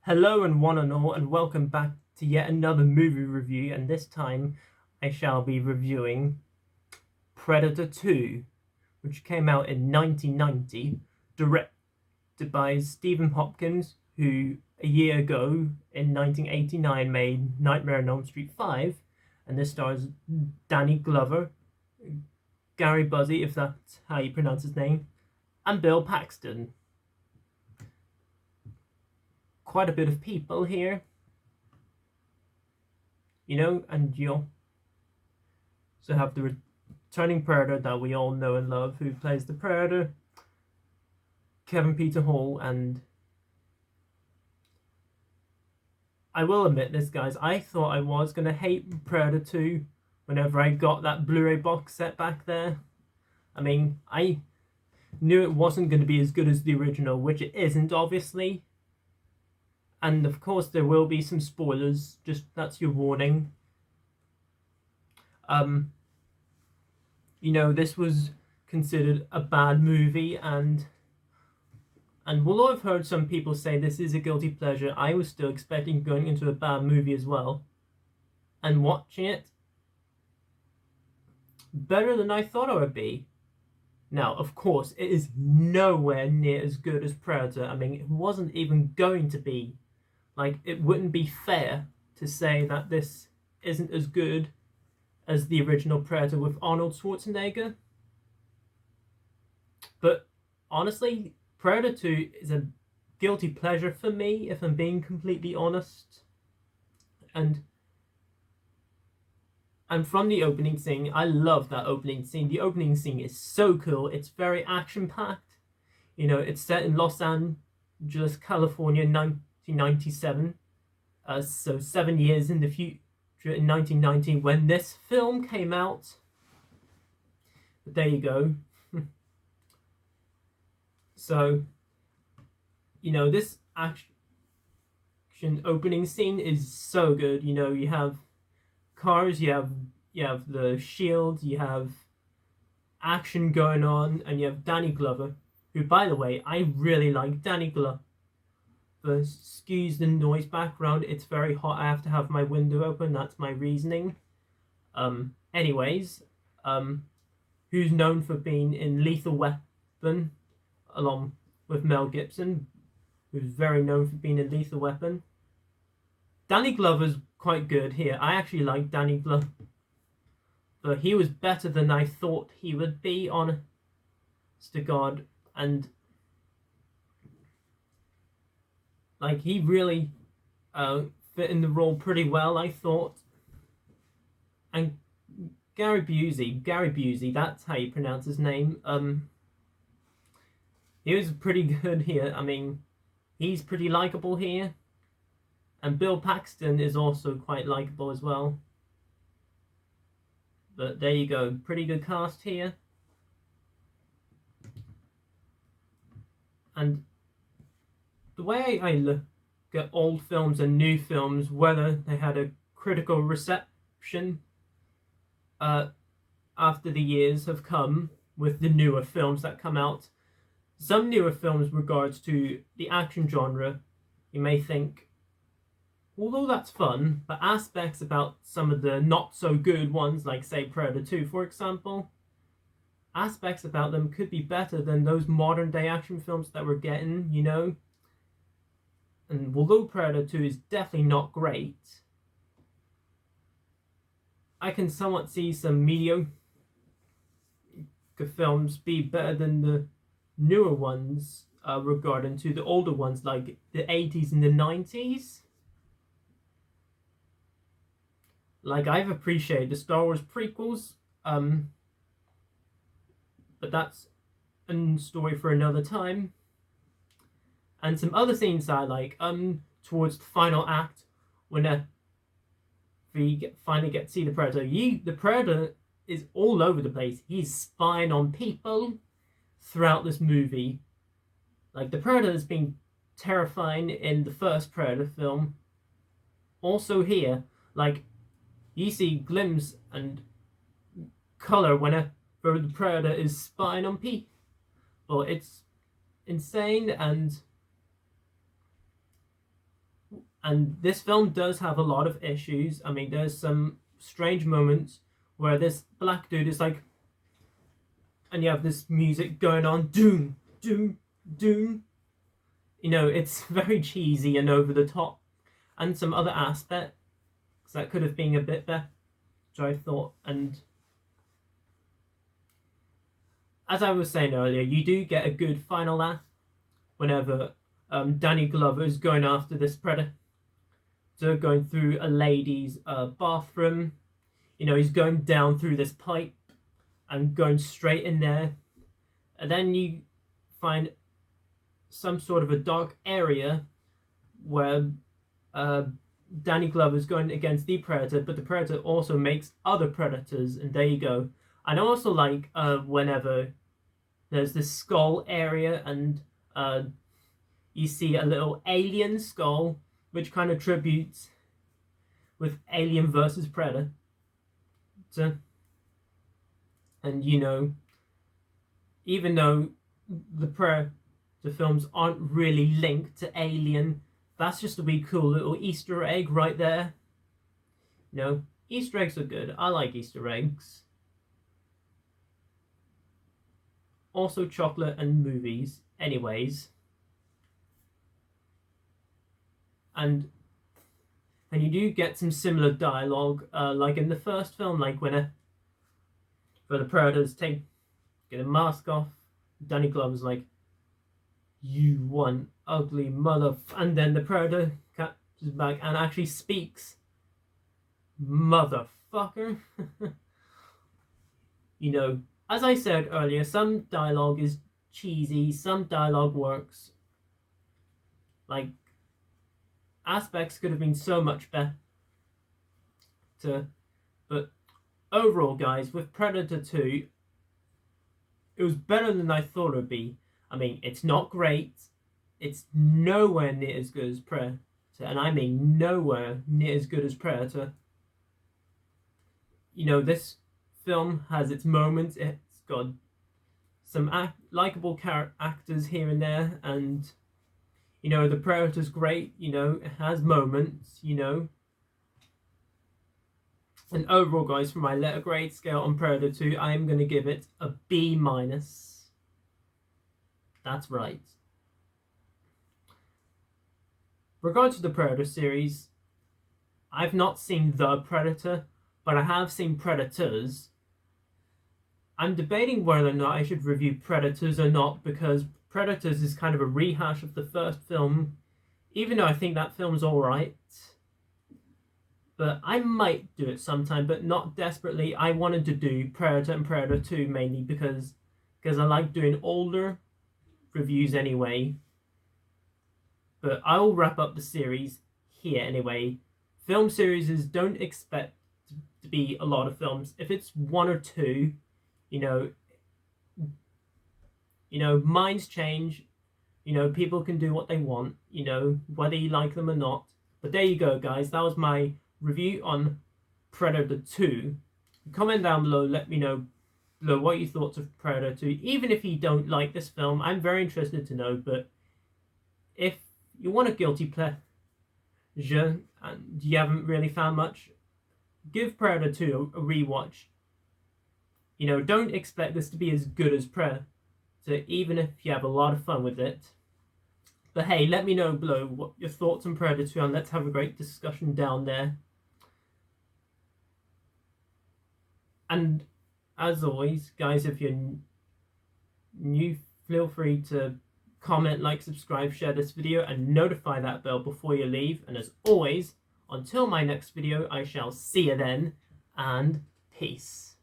Hello and one and all, and welcome back to yet another movie review, and this time I shall be reviewing Predator 2, which came out in 1990, directed by Stephen Hopkins, who a year ago in 1989 made Nightmare on Elm Street 5, and this stars Danny Glover, Gary Busey, if that's how you pronounce his name, and Bill Paxton. Quite a bit of people here, and you'll also have the returning Predator that we all know and love, who plays the Predator, Kevin Peter Hall. And I will admit this, guys, I thought I was going to hate Predator 2 whenever I got that Blu-ray box set back there. I mean, I knew it wasn't going to be as good as the original, which it isn't, obviously. And of course there will be some spoilers, just that's your warning. This was considered a bad movie, and although I've heard some people say this is a guilty pleasure, I was still expecting going into a bad movie as well. And watching it, better than I thought it would be. Now, of course, it is nowhere near as good as Predator. I mean, it wasn't even going to be. Like, it wouldn't be fair to say that this isn't as good as the original Predator with Arnold Schwarzenegger. But honestly, Predator 2 is a guilty pleasure for me, if I'm being completely honest. And from the opening scene, I love that opening scene. The opening scene is so cool. It's very action-packed. It's set in Los Angeles, California, 1997, so 7 years in the future, in 1990, when this film came out. But there you go. So, this action opening scene is so good. You have cars, you have the shield, you have action going on, and you have Danny Glover, who, by the way, I really like Danny Glover. Excuse the noise background, it's very hot, I have to have my window open, that's my reasoning. Anyways, who's known for being in Lethal Weapon, along with Mel Gibson, who's very known for being in Lethal Weapon. Danny Glover's quite good here. I actually like Danny Glover, but he was better than I thought he would be, honest to God. And he really fit in the role pretty well, I thought. And Gary Busey, that's how you pronounce his name. He was pretty good here. I mean, he's pretty likable here. And Bill Paxton is also quite likable as well. But there you go, pretty good cast here. And the way I look at old films and new films, whether they had a critical reception after the years have come with the newer films that come out. Some newer films regards to the action genre, you may think, although that's fun, but aspects about some of the not so good ones, like say Predator 2 for example, aspects about them could be better than those modern day action films that we're getting, And although Predator 2 is definitely not great, I can somewhat see some mediocre films be better than the newer ones regarding to the older ones, like the 80s and the 90s. Like, I've appreciated the Star Wars prequels, but that's a story for another time. And some other scenes I like, towards the final act, when we finally get to see the Predator. The Predator is all over the place. He's spying on people throughout this movie. Like, the Predator has been terrifying in the first Predator film. Also here, like, you see glimpse and color whenever the Predator is spying on people. Well, it's insane, and And this film does have a lot of issues. I mean, there's some strange moments where this black dude is like, and you have this music going on, doom, doom, doom. You know, it's very cheesy and over the top. And some other aspects that could have been a bit better, I thought. And as I was saying earlier, you do get a good final act whenever Danny Glover is going after this predator, going through a lady's bathroom. You know, he's going down through this pipe and going straight in there. And then you find some sort of a dark area where Danny Glover's going against the predator, but the predator also makes other predators, and there you go. And I also like whenever there's this skull area and you see a little alien skull, which kind of tributes with Alien versus Predator. And you know, even though the films aren't really linked to Alien, that's just a wee cool little Easter egg right there. You know, Easter eggs are good. I like Easter eggs. Also chocolate and movies, anyways. And you do get some similar dialogue, like in the first film, like where the predators get a mask off, Danny Glover's like, "You one ugly mother," and then the predator catches back and actually speaks, "Motherfucker." You know, as I said earlier, some dialogue is cheesy, some dialogue works. Like, aspects could have been so much better. But overall, guys, with Predator 2, it was better than I thought it would be. I mean, it's not great. It's nowhere near as good as Predator. And I mean nowhere near as good as Predator. You know, this film has its moments. It's got some likable actors here and there. And, you know, the Predator's great. You know, it has moments, you know. And overall, guys, for my letter grade scale on Predator 2, I am going to give it a B-. That's right. Regarding to the Predator series, I've not seen The Predator, but I have seen Predators. I'm debating whether or not I should review Predators or not, because Predators is kind of a rehash of the first film, even though I think that film's alright. But I might do it sometime, but not desperately. I wanted to do Predator and Predator 2 mainly because I like doing older reviews anyway. But I will wrap up the series here anyway. Film series don't expect to be a lot of films. If it's one or two, you know, minds change. You know, people can do what they want, you know, whether you like them or not. But there you go, guys. That was my review on Predator 2. Comment down below, let me know what you thought of Predator 2. Even if you don't like this film, I'm very interested to know. But if you want a guilty pleasure and you haven't really found much, give Predator 2 a rewatch. You know, don't expect this to be as good as Predator, even if you have a lot of fun with it. But hey, let me know below what your thoughts on Predator 2, and let's have a great discussion down there. And as always, guys, if you're new, feel free to comment, like, subscribe, share this video, and notify that bell before you leave. And as always, until my next video, I shall see you then, and peace.